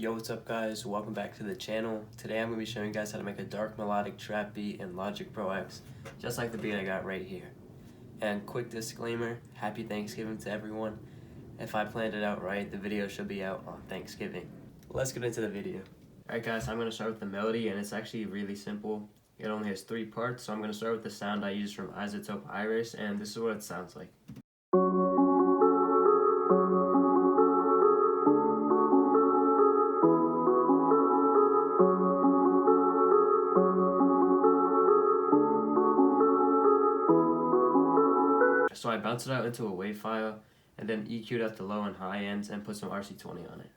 Yo, what's up guys? Welcome back to the channel. Today I'm going to be showing you guys how to make a dark melodic trap beat in Logic Pro X, just like the beat I got right here. And quick disclaimer, happy Thanksgiving to everyone. If I planned it out right, the video should be out on Thanksgiving. Let's get into the video. Alright guys, I'm going to start with the melody, and it's actually really simple. It only has 3 parts, so I'm going to start with the sound I used from Isotope Iris, and this is what it sounds like. So I bounced it out into a WAV file and then EQ'd out the low and high ends and put some RC20 on it.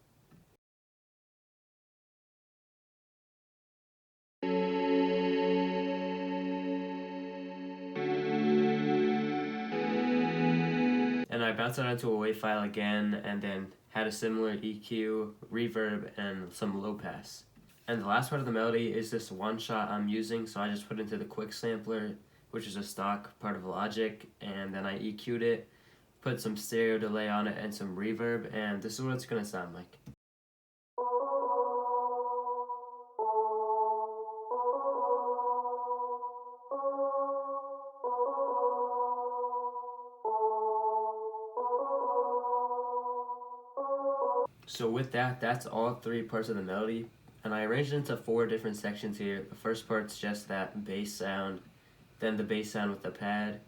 And I bounced it out into a WAV file again and then had a similar EQ, reverb, and some low pass. And the last part of the melody is this one shot I'm using, so I just put it into the quick sampler, which is a stock part of Logic, and then I EQ'd it, put some stereo delay on it and some reverb, and this is what it's gonna sound like. So with that, that's all 3 parts of the melody, and I arranged it into 4 different sections here. The first part's just that bass sound, then the bass sound with the pad,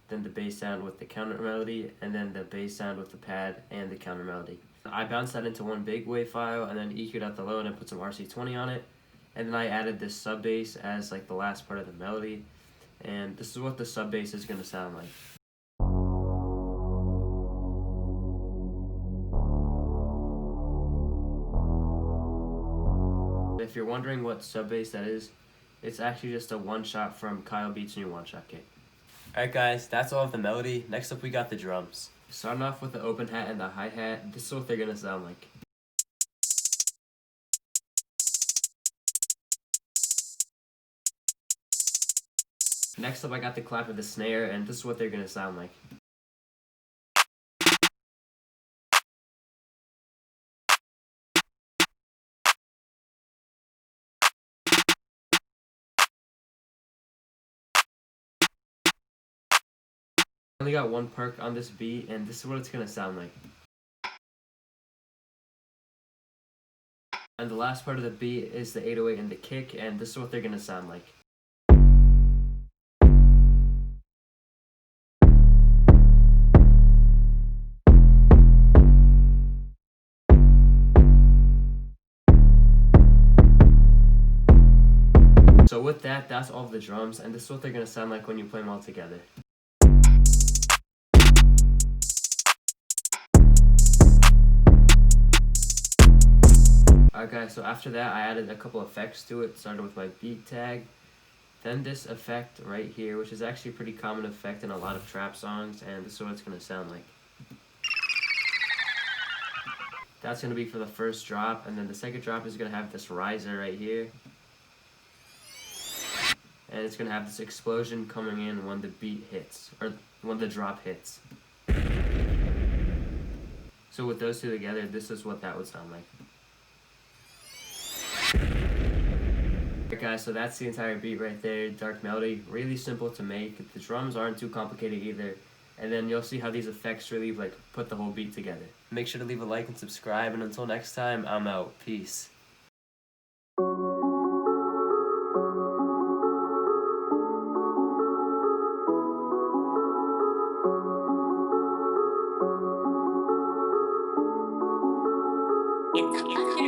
then the bass sound with the counter melody, and then the bass sound with the pad and the counter melody. I bounced that into one big WAV file and then EQ'd out the low and I put some RC20 on it, and then I added this sub bass as like the last part of the melody, and this is what the sub bass is going to sound like. If you're wondering what sub bass that is, it's actually just a one shot from Kyle Beats' new one shot kit. Alright guys, that's all of the melody. Next up we got the drums. Starting off with the open hat and the hi-hat, this is what they're gonna sound like. Next up I got the clap of the snare, and this is what they're gonna sound like. I only got 1 perk on this beat, and this is what it's gonna sound like. And the last part of the beat is the 808 and the kick, and this is what they're gonna sound like. So with that, that's all of the drums, and this is what they're gonna sound like when you play them all together. Alright guys, so after that I added a couple effects to it, started with my beat tag, then this effect right here, which is actually a pretty common effect in a lot of trap songs, and this is what it's going to sound like. That's going to be for the first drop, and then the second drop is going to have this riser right here, and it's going to have this explosion coming in when the beat hits, or when the drop hits. So with those two together, this is what that would sound like. Alright guys, so that's the entire beat right there, dark melody, really simple to make. The drums aren't too complicated either, and then you'll see how these effects really put the whole beat together. Make sure to leave a like and subscribe, and until next time, I'm out. Peace. It's